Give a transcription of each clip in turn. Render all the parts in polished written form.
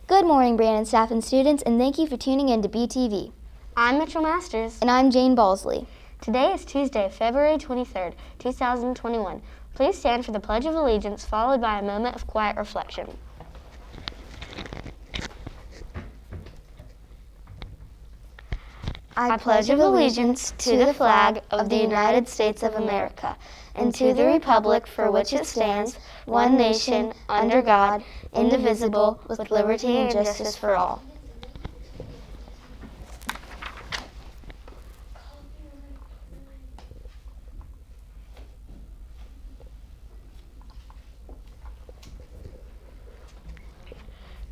Good morning, Brandon staff and students, and thank you for tuning in to BeeTV. I'm Mitchell Masters. And I'm Jane Balsley. Today is Tuesday, February 23rd, 2021. Please stand for the Pledge of Allegiance, followed by a moment of quiet reflection. I pledge allegiance to the flag of the United States of America and to the republic for which it stands, one nation, under God, indivisible, with liberty and justice for all.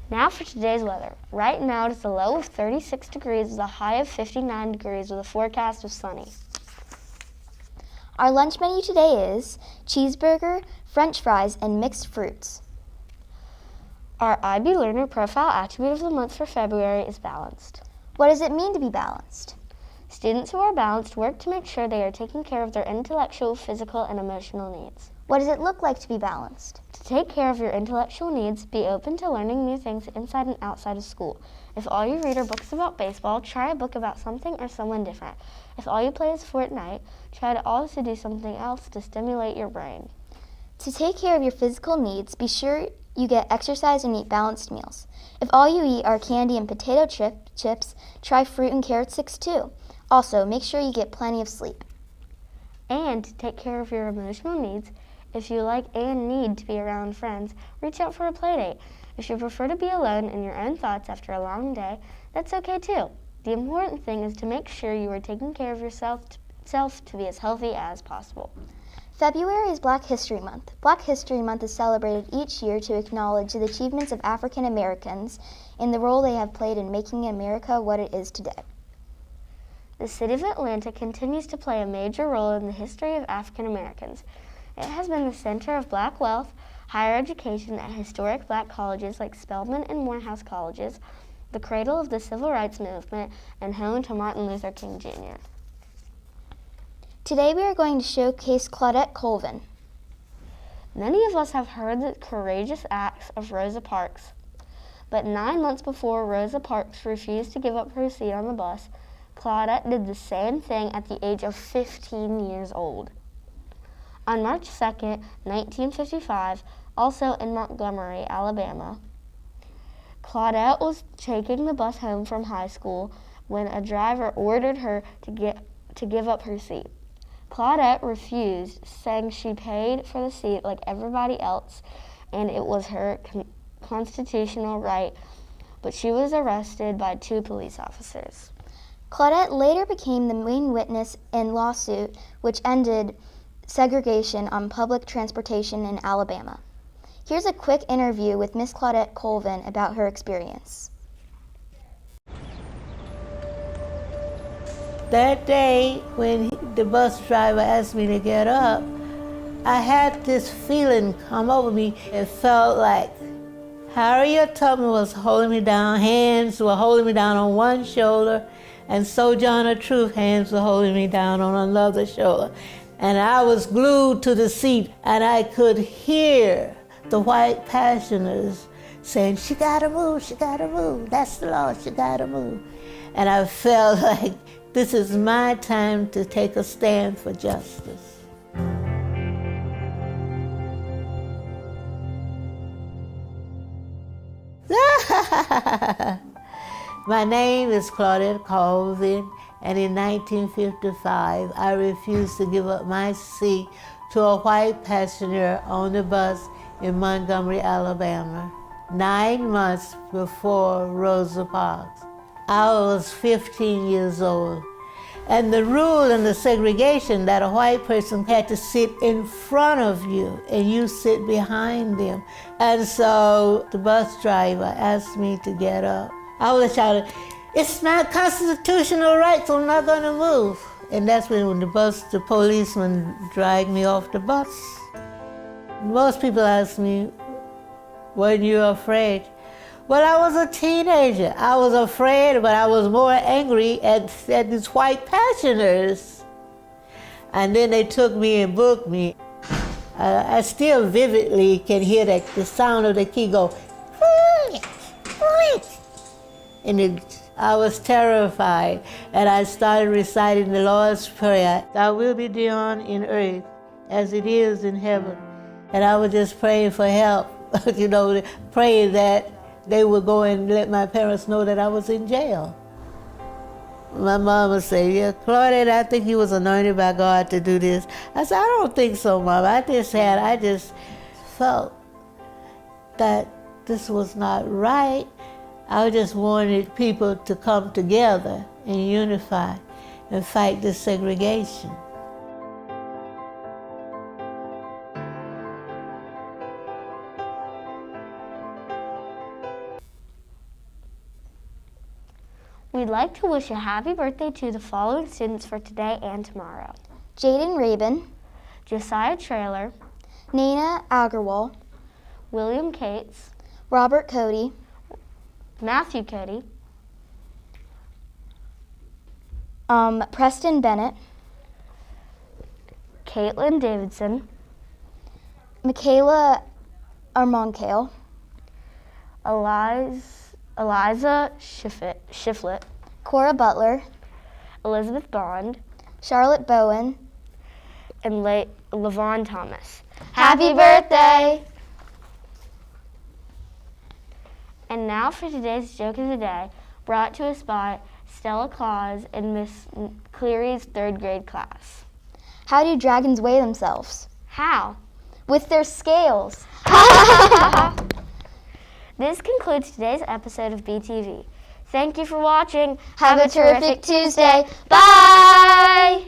Now for today's weather. Right now it is a low of 36 degrees with a high of 59 degrees with a forecast of sunny. Our lunch menu today is cheeseburger, french fries, and mixed fruits. Our IB Learner Profile Attribute of the month for February is balanced. What does it mean to be balanced? Students who are balanced work to make sure they are taking care of their intellectual, physical, and emotional needs. What does it look like to be balanced? To take care of your intellectual needs, be open to learning new things inside and outside of school. If all you read are books about baseball, try a book about something or someone different. If all you play is Fortnite, try to also do something else to stimulate your brain. To take care of your physical needs, be sure you get exercise and eat balanced meals. If all you eat are candy and potato chips, try fruit and carrot sticks too. Also, make sure you get plenty of sleep. And to take care of your emotional needs, if you like and need to be around friends, reach out for a play date. If you prefer to be alone in your own thoughts after a long day, that's okay too. The important thing is to make sure you are taking care of yourself to be as healthy as possible. February is Black History Month. Black History Month is celebrated each year to acknowledge the achievements of African Americans and the role they have played in making America what it is today. The city of Atlanta continues to play a major role in the history of African Americans. It has been the center of Black wealth, higher education at historic Black colleges like Spelman and Morehouse colleges, the cradle of the Civil Rights Movement, and home to Martin Luther King Jr. Today we are going to showcase Claudette Colvin. Many of us have heard the courageous acts of Rosa Parks, but 9 months before Rosa Parks refused to give up her seat on the bus, Claudette did the same thing at the age of 15 years old. On March 2, 1955, also in Montgomery, Alabama, Claudette was taking the bus home from high school when a driver ordered her to give up her seat. Claudette refused, saying she paid for the seat like everybody else and it was her constitutional right, but she was arrested by 2 police officers. Claudette later became the main witness in lawsuit which ended segregation on public transportation in Alabama. Here's a quick interview with Miss Claudette Colvin about her experience. That day when the bus driver asked me to get up, I had this feeling come over me. It felt like Harriet Tubman was holding me down, hands were holding me down on one shoulder, and Sojourner Truth hands were holding me down on another shoulder. And I was glued to the seat, and I could hear the white passioners saying, "She gotta move, she gotta move. That's the law, she gotta move." And I felt like this is my time to take a stand for justice. My name is Claudette Colvin, and in 1955, I refused to give up my seat to a white passenger on the bus in Montgomery, Alabama, 9 months before Rosa Parks. I was 15 years old. And the rule in the segregation that a white person had to sit in front of you and you sit behind them. And so the bus driver asked me to get up. I was shouting, "It's my constitutional right, so I'm not gonna move." And that's when the policeman dragged me off the bus. Most people ask me, "Weren't you afraid?" Well, I was a teenager. I was afraid, but I was more angry at these white passioners. And then they took me and booked me. I still vividly can hear the sound of the key go, quick! And I was terrified, and I started reciting the Lord's Prayer. Thy will be done in earth as it is in heaven. And I was just praying for help, praying that they would go and let my parents know that I was in jail. My mom would say, yeah, Claudette, I think you was anointed by God to do this. I said, I don't think so, Mom. I just felt that this was not right. I just wanted people to come together and unify and fight this segregation. We'd like to wish a happy birthday to the following students for today and tomorrow. Jaden Rabin, Josiah Traylor, Nina Agarwal, William Cates, Robert Cody, Matthew Cody, Preston Bennett, Caitlin Davidson, Michaela Armonkale, Eliza Shiflett, Cora Butler, Elizabeth Bond, Charlotte Bowen, and Lavon Thomas. Happy birthday! And now for today's joke of the day, brought to us by Stella Claus in Miss Cleary's 3rd grade class. How do dragons weigh themselves? How? With their scales. This concludes today's episode of BeeTV. Thank you for watching. Have a terrific Tuesday. Bye!